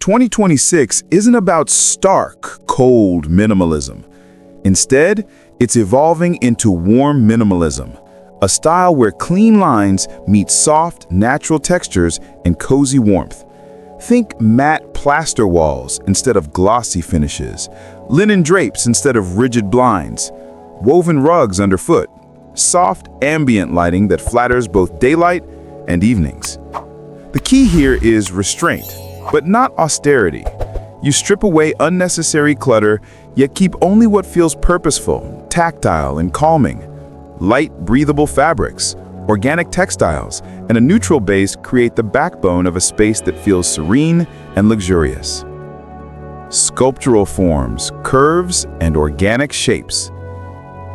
2026 isn't about stark, cold minimalism. Instead, it's evolving into warm minimalism, a style where clean lines meet soft, natural textures and cozy warmth. Think matte plaster walls instead of glossy finishes, linen drapes instead of rigid blinds, woven rugs underfoot, soft ambient lighting that flatters both daylight and evenings. The key here is restraint, but not austerity. You strip away unnecessary clutter, yet keep only what feels purposeful, tactile, and calming. Light, breathable fabrics, organic textiles, and a neutral base create the backbone of a space that feels serene and luxurious. Sculptural forms, curves, and organic shapes.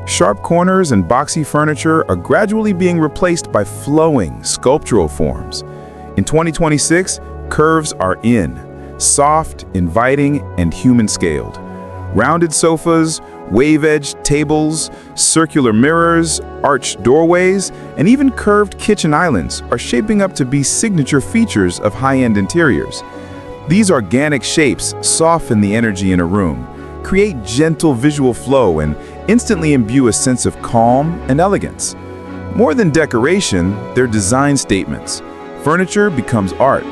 Sharp corners and boxy furniture are gradually being replaced by flowing, sculptural forms. In 2026, curves are in, soft, inviting, and human-scaled. Rounded sofas, wave-edged tables, circular mirrors, arched doorways, and even curved kitchen islands are shaping up to be signature features of high-end interiors. These organic shapes soften the energy in a room, create gentle visual flow, and instantly imbue a sense of calm and elegance. More than decoration, they're design statements. Furniture becomes art.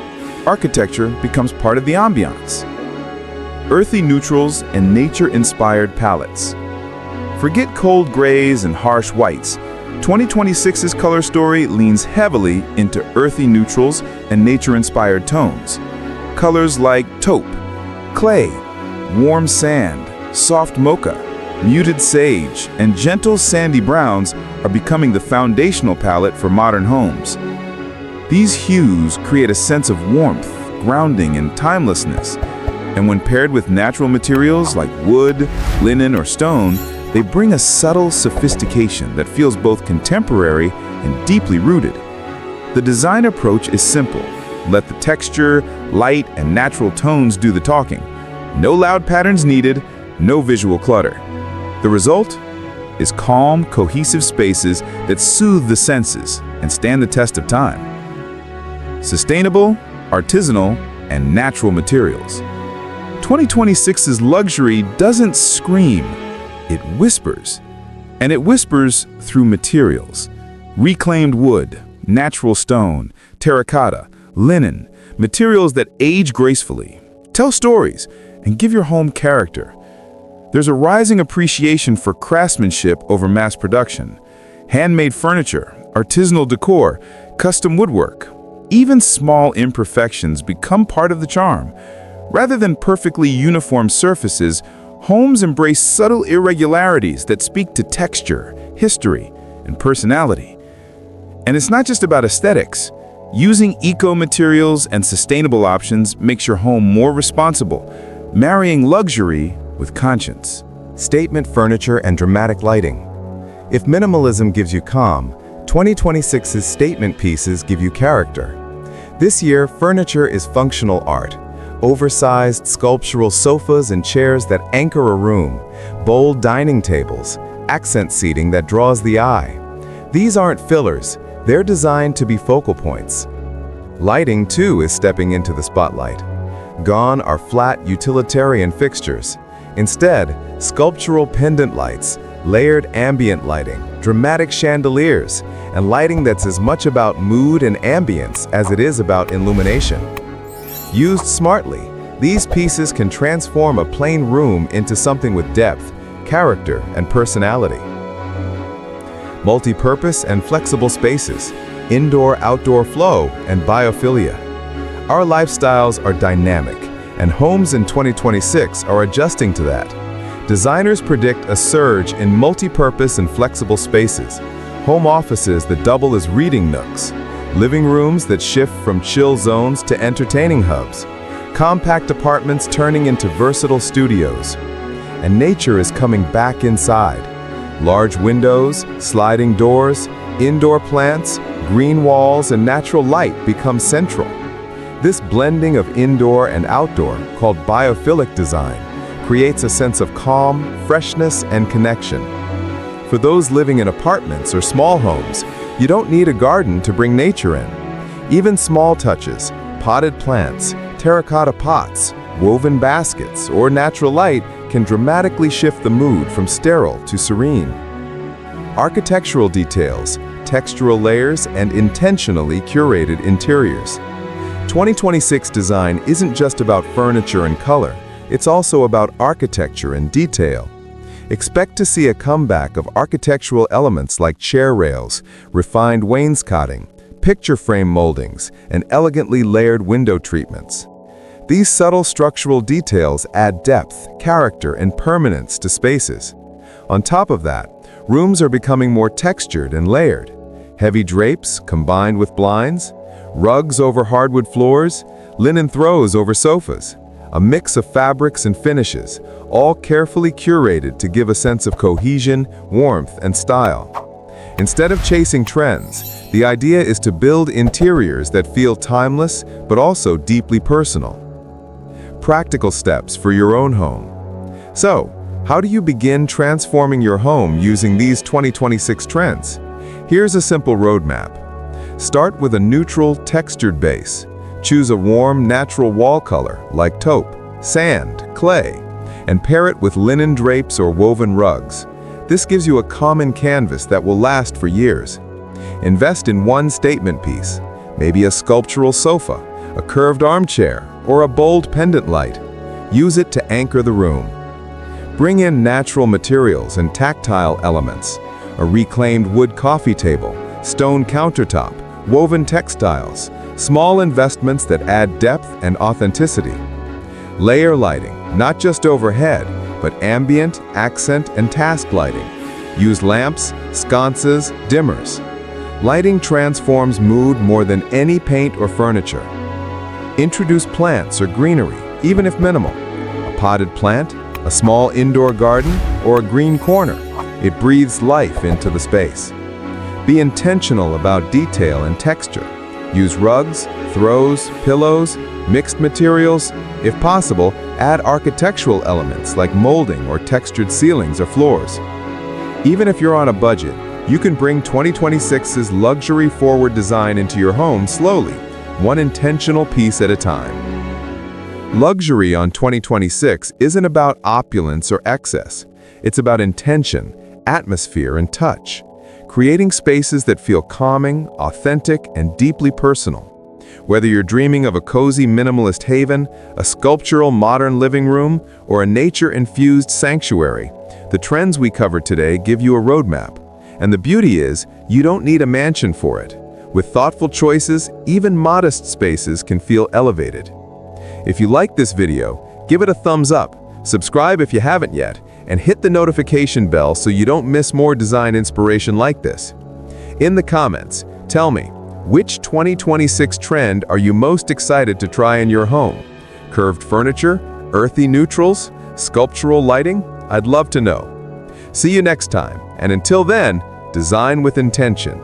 Architecture becomes part of the ambiance. Earthy neutrals and nature-inspired palettes. Forget cold grays and harsh whites. 2026's color story leans heavily into earthy neutrals and nature-inspired tones. Colors like taupe, clay, warm sand, soft mocha, muted sage, and gentle sandy browns are becoming the foundational palette for modern homes. These hues create a sense of warmth, grounding, and timelessness. And when paired with natural materials like wood, linen, or stone, they bring a subtle sophistication that feels both contemporary and deeply rooted. The design approach is simple. Let the texture, light, and natural tones do the talking. No loud patterns needed, no visual clutter. The result is calm, cohesive spaces that soothe the senses and stand the test of time. Sustainable, artisanal, and natural materials. 2026's luxury doesn't scream, it whispers. And it whispers through materials. Reclaimed wood, natural stone, terracotta, linen, materials that age gracefully. Tell stories and give your home character. There's a rising appreciation for craftsmanship over mass production. Handmade furniture, artisanal decor, custom woodwork. Even small imperfections become part of the charm. Rather than perfectly uniform surfaces, homes embrace subtle irregularities that speak to texture, history, and personality. And it's not just about aesthetics. Using eco-materials and sustainable options makes your home more responsible, marrying luxury with conscience. Statement furniture and dramatic lighting. If minimalism gives you calm, 2026's statement pieces give you character. This year, furniture is functional art. Oversized sculptural sofas and chairs that anchor a room, bold dining tables, accent seating that draws the eye. These aren't fillers, they're designed to be focal points. Lighting, too, is stepping into the spotlight. Gone are flat, utilitarian fixtures. Instead, sculptural pendant lights, layered ambient lighting, dramatic chandeliers, and lighting that's as much about mood and ambience as it is about illumination. Used smartly, these pieces can transform a plain room into something with depth, character, and personality. Multi-purpose and flexible spaces, indoor-outdoor flow, and biophilia. Our lifestyles are dynamic, and homes in 2026 are adjusting to that. Designers predict a surge in multi-purpose and flexible spaces, home offices that double as reading nooks, living rooms that shift from chill zones to entertaining hubs, compact apartments turning into versatile studios. And nature is coming back inside. Large windows, sliding doors, indoor plants, green walls, and natural light become central. This blending of indoor and outdoor, called biophilic design, creates a sense of calm, freshness, and connection. For those living in apartments or small homes, you don't need a garden to bring nature in. Even small touches, potted plants, Terracotta pots, woven baskets, or natural light can dramatically shift the mood from sterile to serene. Architectural details, textural layers, and intentionally curated interiors. 2026 design isn't just about furniture and color, it's also about architecture and detail. Expect to see a comeback of architectural elements like chair rails, refined wainscoting, picture frame moldings, and elegantly layered window treatments. These subtle structural details add depth, character, and permanence to spaces. On top of that, rooms are becoming more textured and layered. Heavy drapes combined with blinds, rugs over hardwood floors, linen throws over sofas, a mix of fabrics and finishes, all carefully curated to give a sense of cohesion, warmth, and style. Instead of chasing trends, the idea is to build interiors that feel timeless but also deeply personal. Practical steps for your own home. So, how do you begin transforming your home using these 2026 trends? Here's a simple roadmap. Start with a neutral, textured base. Choose a warm, natural wall color like taupe, sand, clay, and pair it with linen drapes or woven rugs. This gives you a common canvas that will last for years. Invest in one statement piece, maybe a sculptural sofa, a curved armchair, or a bold pendant light. Use it to anchor the room. Bring in natural materials and tactile elements, a reclaimed wood coffee table, stone countertop, woven textiles, small investments that add depth and authenticity. Layer lighting, not just overhead, but ambient, accent, and task lighting. Use lamps, sconces, dimmers. Lighting transforms mood more than any paint or furniture. Introduce plants or greenery, even if minimal. A potted plant, a small indoor garden, or a green corner. It breathes life into the space. Be intentional about detail and texture. Use rugs, throws, pillows, mixed materials. If possible, add architectural elements like molding or textured ceilings or floors. Even if you're on a budget, you can bring 2026's luxury-forward design into your home slowly, one intentional piece at a time. Luxury on 2026 isn't about opulence or excess. It's about intention, atmosphere, and touch, creating spaces that feel calming, authentic, and deeply personal. Whether you're dreaming of a cozy minimalist haven, a sculptural modern living room, or a nature-infused sanctuary, the trends we covered today give you a roadmap. And the beauty is, you don't need a mansion for it. With thoughtful choices, even modest spaces can feel elevated. If you like this video, give it a thumbs up, subscribe if you haven't yet, and hit the notification bell so you don't miss more design inspiration like this. In the comments, tell me, which 2026 trend are you most excited to try in your home? Curved furniture, earthy neutrals, sculptural lighting? I'd love to know. See you next time, and until then, design with intention.